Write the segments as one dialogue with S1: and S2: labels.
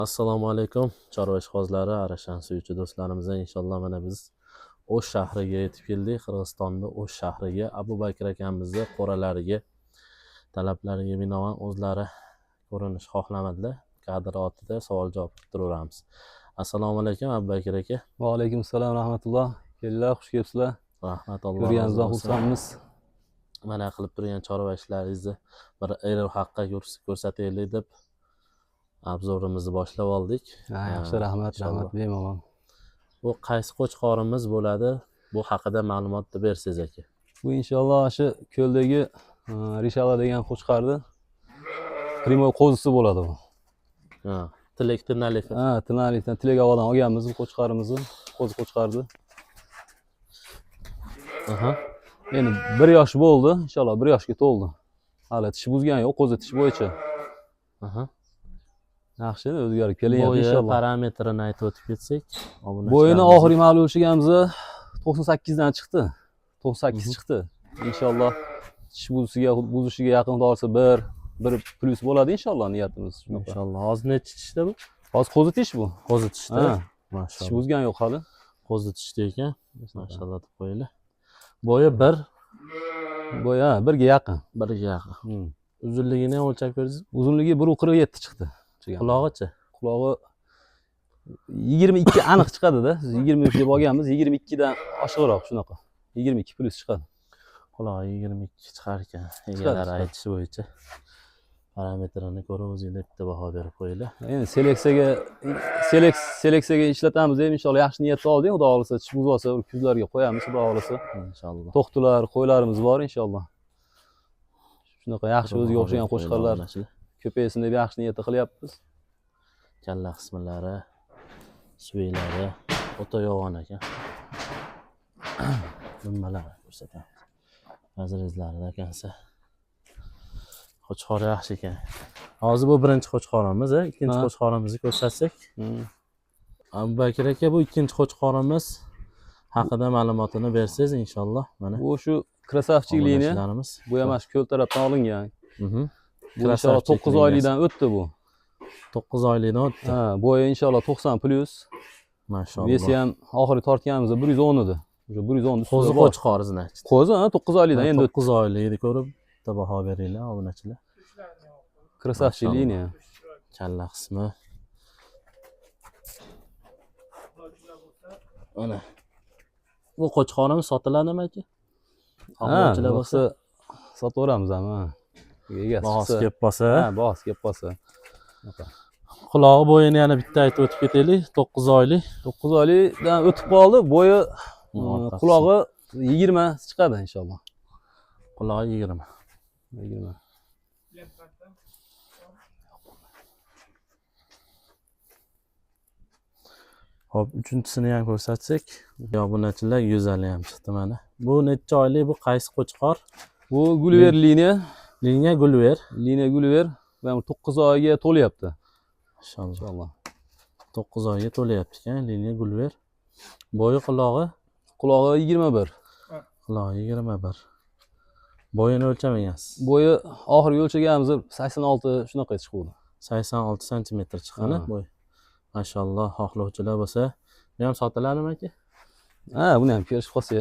S1: Assalomu alaykum chorva ishqibozlari, arashan suyuvchi do'stlarimizga inshaalloh mana biz O'sh shahriga yetib keldik. Qirg'izistonda O'sh shahriga Abu Bakr akamizning qo'ralariga talablariga binoan o'zlari ko'rinish xohlamadilar. Kadr ortida savol-javob qilib turaveramiz. Assalomu alaykum Abu Bakr aka.
S2: Va alaykum assalom rahmatulloh. Kelinglar, xush kelibsizlar.
S1: Rahmat, Alloh
S2: Ko'rganingizdan xursandmiz.
S1: Mana qilib turgan chorva ishlaringizni bir eri haqqa ko'rsataylik deb obzorimizni boshlab oldik.
S2: Yaxshi, rahmat bemalol.
S1: Bu qaysi qo'chqorimiz bo'ladi? Bu haqida ma'lumot bersangiz aka.
S2: Bu inshaalloh shu ko'ldagi Rishala degan qo'chqarni primoy qo'zisi bo'ladi bu.
S1: Tilak Tinalif.
S2: Tinalikdan Tilak havodan olganmiz bu qo'chqarimizni, qo'zi qo'chqarni. Endi 1 yosh bo'ldi, inshaalloh 1 yoshga to'ldi. Hali tish buzgan yo'q, qo'zi tish bo'yicha. Yaxshi, o'zgarib kelyapti inshaalloh.
S1: Bo'yi parametrini aytib o'tib ketsak,
S2: bo'yini oxirgi ma'lum o'lchaganimizda 98 dan chiqdi. 98 chiqdi. Inshaalloh tish buzishiga yaqin olsa 1 plus bo'ladi inshaalloh niyatimiz.
S1: Inshaalloh. Hozir necha tishda bu?
S2: Hozir qo'zi tish bu.
S1: Qo'zi tishda.
S2: Mashalloh. Tish buzgan yo'q hali.
S1: Qo'zi tishda ekan. Mashalloh deb qo'yinglar. Bo'yi 1.
S2: Bo'yi 1 ga yaqin.
S1: 1 ga yaqin. Uzunligini ham o'lchab ko'rdingiz?
S2: Uzunligi 1.47 chiqdi.
S1: Qulog'ichi?
S2: Qulog'i 22 aniq chiqadi-da. 23 deb olganmiz, 22 dan oshiqroq shunaqa. 22 plus chiqadi.
S1: Qulog'i 22 chiqar ekan. Egalar aytishi bo'yicha. Parametrini ko'rib o'zingizlar bitta baho berib qo'yinglar.
S2: Endi seleksiyaga ishlatamiz deb inshaalloh yaxshi niyatda oldik. Xudo xolisa tish buzib olsa, kuzlarga qo'yamiz, xudo xolisa.
S1: Inshaalloh.
S2: To'xtilar, qo'ylarimiz bor inshaalloh. Shunaqa yaxshi o'ziga o'xshagan qo'chqarlar ko'paysin deb yaxshi niyatda qilyapmiz.
S1: Kalla qismlari, suvaylari o'ta yo'g'on ekan. Nimalar ko'rsatamiz. Razrezlarida ekansa. Qo'chqor yaxshi ekan. Hozir bu birinchi qo'chqorimiz, ikkinchi qo'chqorimizni ko'rsatsak. Abu Bakr aka, bu ikkinchi qo'chqorimiz haqida ma'lumotini bersangiz inshaalloh. Mana
S2: bu shu krasavchik liniya. Bu ham shu ko'l tarafdan olingan. Inshaalloh 9 oylikdan o'tdi bu.
S1: 9 oylikdan o'tdi.
S2: Bo'yi inshaalloh 90 plus.
S1: Mashalloh.
S2: Vesi ham oxirgi tortganimizda 110 edi. O'sha 110
S1: qo'zi qo'chqor значит.
S2: Qo'zi 9 oylikdan endi
S1: 9 oylikni ko'rib bitta baho beringlar obunachilar.
S2: Krasavchik liniya.
S1: Kalla qismi. Mana. Bu qo'chqorimiz sotiladimi aka?
S2: Xohlovchilar bo'lsa sotaveramiz ham.
S1: Bahos kelib qolsa.
S2: Bahos kelib qolsa.
S1: Qulog'i bo'yini yana bitta aytib o'tib ketaylik. 9 oylik.
S2: 9 oylikdan o'tib qoldi. Bo'yi qulog'i 20 chiqadi inshaalloh.
S1: Qulog'i 20. Hop, uchinchisini ham ko'rsatsak, obunachilar go'zali ham chiqdi mana. Bu necha oylik, bu qaysi qo'chqor?
S2: Bu Gulver liniya.
S1: Liniya Gulver.
S2: Liniya Gulver. Va 9 oyga to'lyapti.
S1: Inshaalloh. 9 oyga to'lyapti ekan, liniya Gulver. Bo'yi qulog'i
S2: 21.
S1: Qulog'i 21. Bo'yini o'lchamagansiz.
S2: Bo'yi oxirgi o'lchaganimiz 86 shunaqa chiqdi.
S1: 86 sm chiqqani bo'y. Mashalloh, xohlovchilar bo'lsa, bu ham sotiladimi aka?
S2: Buni ham kelishib qolsa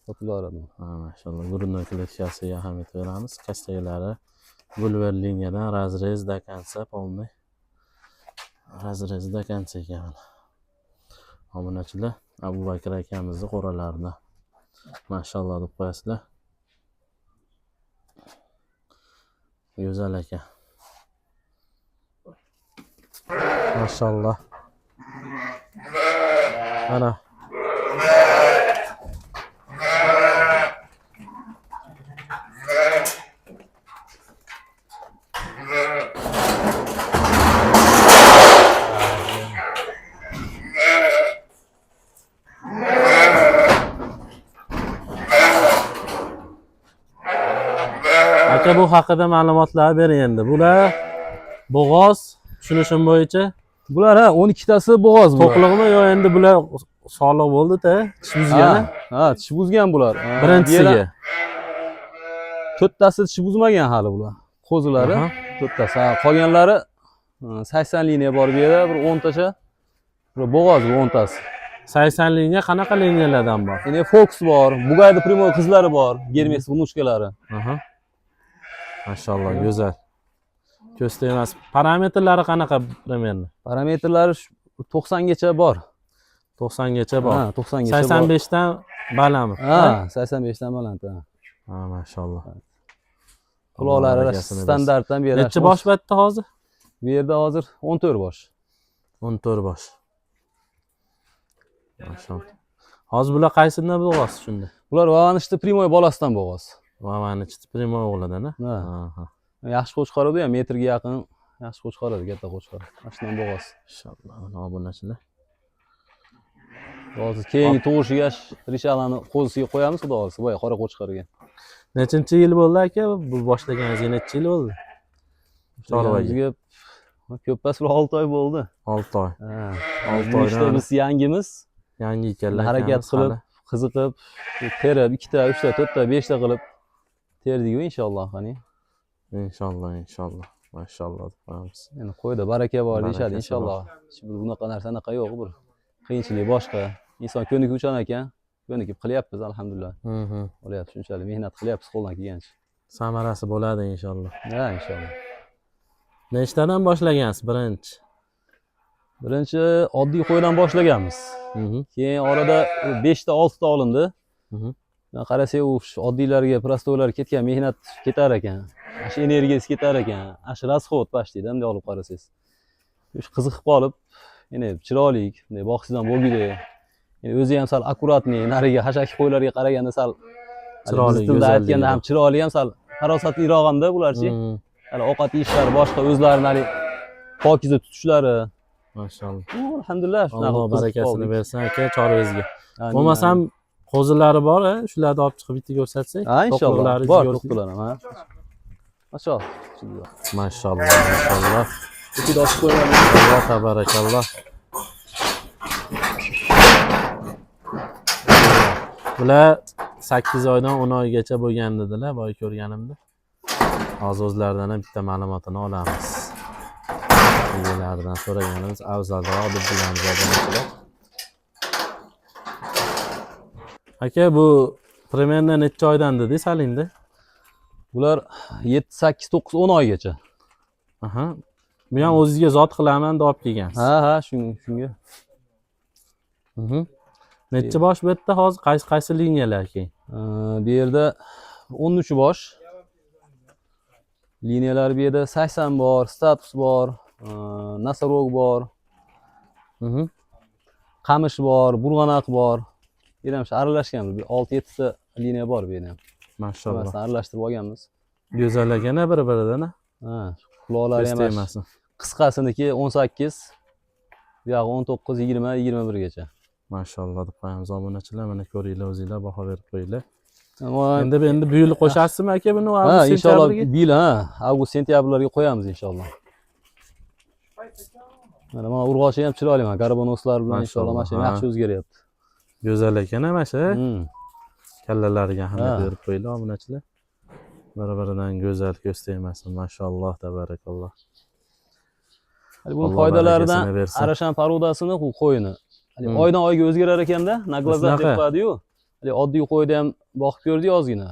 S2: sotilaveradi.
S1: Mashalloh, grudnoy kletkasiga ahamiyat beramiz. Kastaklari Gulver liniyadan razrez dakansa, полный. Razrez dakansa ekan. Obunachilar, Abu Bakr akamizning qo'ralarida. Mashalloh deb qo'yasizlar. Go'zal aka. Mashalloh. Mana. Aka, bu haqida ma'lumotlar bering endi. Bular bo'g'oz, tushunishim bo'yicha.
S2: Bular 12 tasi bo'g'oz bu.
S1: To'qliqmi yo endi bular sog'liq bo'ldi-da, tish buzgani?
S2: Tish buzgan bular.
S1: Birinchisiga.
S2: 4 tasi tish buzmagan hali bular. Qo'zilari 4 tasi. Qolganlari 80 liniya bor bu yerda, bir 10 tacha. Bir bo'g'oz bu 10tasi.
S1: 80 liniya qanaqa liniyalardan bor?
S2: Yine Fox bor, Bugayda Primoy qizlari bor, Germes bunuşkalari.
S1: Aha. Mashalloh, go'zal. Ko'z tegmas. Parametrlari qanaqa примерно?
S2: Parametrlari 90 gacha bor.
S1: 90 gacha bor.
S2: Ha, 90 gacha bor.
S1: 85 dan balandmi?
S2: Ha, 85 dan baland.
S1: Ha, mashalloh.
S2: Quloqlari standartdan beri.
S1: Necha bosh bu yerda hozir?
S2: Bu yerda hozir 14 bosh.
S1: 14 bosh. Mashalloh. Hozir bular qaysidan bo'g'oz shunda?
S2: Bular Vavanishda Primoy bolasidan bo'g'oz.
S1: Vavanishda Primoy o'g'lidan,
S2: Ha.
S1: Aha.
S2: Yaxshi qo'chqor edi, metrga yaqin yaxshi qo'chqor edi, katta qo'chqor. Ashundan bo'g'oz.
S1: Inshaalloh, mana obunachilar.
S2: Hozir keyingi tug'ishiga Rishalani qo'zisiga qo'yamiz, xudo xolisa, boya qora qo'chqorga.
S1: Nechinchi yil bo'ldi aka? Bu boshlaganingizga necha yil bo'ldi?
S2: Chorvaga ko'ppas 6 oy bo'ldi.
S1: 6 oy.
S2: Ha.
S1: 6
S2: Ishda
S1: oydan
S2: biz yangimiz.
S1: yangi ekanlar.
S2: Harakat qilib, qiziqib, terib 2 ta, 3 ta, 4 ta, 5 ta qilib terdik inshaalloh qani.
S1: Inshaalloh, inshaalloh. Mashalloh deymiz.
S2: Endi qo'yda baraka bor deyshadi
S1: Barakasi
S2: inshaalloh. Bunaqa narsa yo'q bir. Qiyinchilik boshqa. Inson ko'nikuvchan ekan. Ko'nikib qilyapmiz alhamdulillah. Bo'lyapti shunchalik mehnat qilyapmiz qo'ldan kelgancha.
S1: Samarasi bo'ladi inshaalloh.
S2: Ha, inshaalloh.
S1: Nechtadan boshlagansiz birinchi?
S2: Birinchi oddiy qo'ydan boshlaganmiz. Keyin orada 5 ta 6 ta olindi. Qarasak, u oddiylarga, prostoylarga ketgan mehnat ketar ekan. Ash energiyasi ketar ekan. Ash расход pastida bunday olib qarasangiz. Shu qiziqib qolib, ya'ni chiroyli, bunday boqsidan bo'lgidek. Ya'ni o'zi ham sal akkuratniy, nariga hashaki qo'ylarga qaraganda sal chiroyli, tilda aytganda ham chiroyli, ham sal farosatliroq hamda bularchi. Hali ovqat yeyishlari boshqa, o'zlarini hali pokiza tutishlari.
S1: Mashalloh.
S2: Alhamdulillah, shunaqa.
S1: Alloh barakasini bersin aka Chorvezga. Bo'lmasam qo'zilari bor, shularni olib chiqib bitta ko'rsatsak.
S2: Ha, inshaalloh. Bor, to'qqilar ham, ha. Mashalloh.
S1: Mashalloh, mashalloh.
S2: Ikkita ochib qo'yamiz.
S1: Alloh tabarakalloh. Bular 8 oydan 10 oygacha bo'lgan dedilar, boy ko'rganimda. Hozir o'zlaridan ham bitta ma'lumotini olamiz. Ulardan so'raganimiz afzalroq deb bilamiz obunachilar. Aka, bu примерно necha oydan dedingiz halingda?
S2: Bular 7, 8, 9, 10 oygacha.
S1: Aha. Bu ham o'zingizga zot qilaman deb olib kelgansiz.
S2: Ha, shunga.
S1: Necha bosh bu yerda hozir qaysi liniyalar keyin?
S2: Bu yerda 13 bosh. Liniyalar bu yerda 80 bor, status bor, Nasarog bor. Qamish bor, Burg'anaq bor. Yana shu aralashgan 6-7 ta liniya bor bu yerda ham.
S1: Mashalloh.
S2: Biz aralashtirib olganmiz.
S1: Go'zal ekan bir-biridan.
S2: Ha, quloqlari ham qisqasiniki 18, bu yog'i 19, 20, 21 gacha.
S1: Mashalloh deb qo'yamiz obunachilar, mana ko'ringlar o'zingizlar baho berib qo'yinglar. Endi bu yil qo'shasizmi aka buni?
S2: Ha, inshaalloh bu yil avgust sentyabrlarga qo'yamiz inshaalloh. Mana urg'ochi ham chiroyli, mana garbonoslar bilan inshaalloh mashina yaxshi o'zgaryapti.
S1: Go'zal ekan mana shu. Kallalariga ham berib qo'yinglar obunachilar. Bir-biridan go'zal, ko'z tegmasin. Mashalloh, tabarakalloh.
S2: Buni foydalaridan Arashan parudasini qo'yini. Oydan oyga o'zgarar ekanda, naglazak deb qo'yadi-yu. Oddiy qo'yda ham boqib ko'rdik ozgina.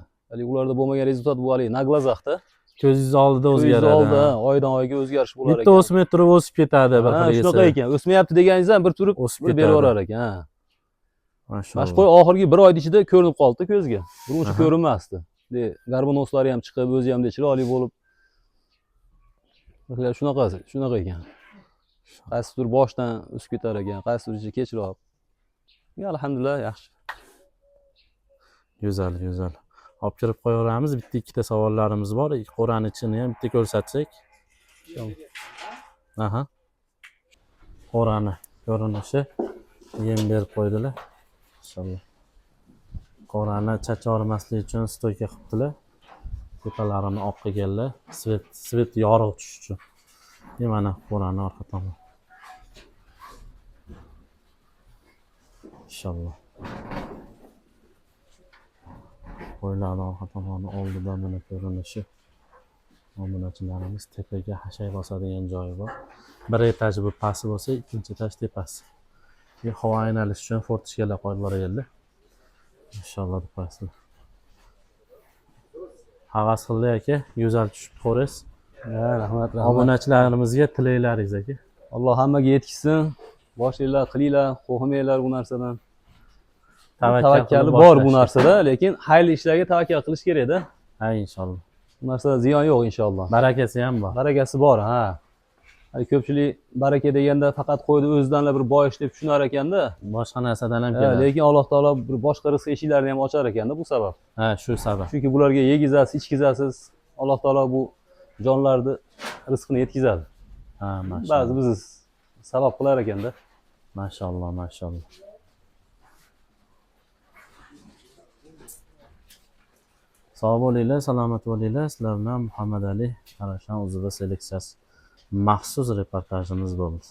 S2: Ularda bo'lmagan rezultat bu naglazakda.
S1: Ko'zingiz oldida o'zgaradi.
S2: Ko'zingiz oldida oydan oyga o'zgarish bo'lar ekan.
S1: Bitta o'smay turib o'sib ketadi bir xil.
S2: Shunaqa ekan. O'smayapti deganingizdan bir turib beraverar ekan.
S1: Mashalloh.
S2: Qo'y oxirgi 1 oy ichida ko'rinib qoldi ko'zga. Buncha ko'rinmasdi. Garbonoslari ham chiqib, o'zi ham chiroyli bo'lib. Shunaqa ekan. Qaysidir boshdan o'sib ketar ekan, qaysidir kechroq. Alhamdulillah yaxshi.
S1: Go'zal, go'zal. Olib kirib qo'yaveramiz. Bitta ikkita savollarimiz bor. Qo'rani ichini ham bitta ko'rsatsak. Aha. Qo'rani ko'rinishi yem berib qo'ydilar. Inshaalloh. Qo'rani chachormaslik uchun stoyka qilibdilar. Tepalarini oq qilganlar. Svet yorug' tushish uchun. Mana qo'rani orqa tomoni. Inshaalloh. Qo'ylarni orqa tomoni oldida mana ko'rinishi. Obunachilarimiz tepaga hashay bosadigan joyi bor. Bir etaj bu pasti bo'lsa, ikkinchi etaj tepasi. Havo aynalish uchun fortishkalar qo'yib yuborildi. Inshaalloh depasizlar. Havas qildi aka, go'zal tushib ko'rasiz.
S2: Rahmat, rahmat.
S1: Obunachilarimizga tilaklaringiz aka.
S2: Alloh hammaga yetkazsin. Boshinglar qilinglar, qo'rqmanglar bu narsadan. Tavakkali bor bu narsada, lekin xayrli ishlarga tavakkal qilish kerak-da.
S1: Ha, inshaalloh.
S2: Bu narsada ziyon yo'q inshaalloh.
S1: Barakasi ham bor.
S2: Barakasi bor, ha. Ko'pchilik baraka deganda faqat qo'yni o'zidan bir boyish deb tushunar ekanda.
S1: Boshqa narsadan ham keladi.
S2: Lekin Alloh taolo bir boshqa rizq eshiklarini ham ochar ekanda bu sabab.
S1: Ha, shu sabab.
S2: Chunki bularga yegizasiz, ichkizasiz. Alloh taolo bu jonlarni rizqini yetkazadi.
S1: Ha, mashalloh.
S2: Ba'zi biz sabab qilar ekanda.
S1: Mashalloh, mashalloh. Sog' bo'linglar, salomat bo'linglar. Sizlar bilan Muhammad Ali Qarashan o'zida seleksiyasi maxsus reportajimiz bo'ldi.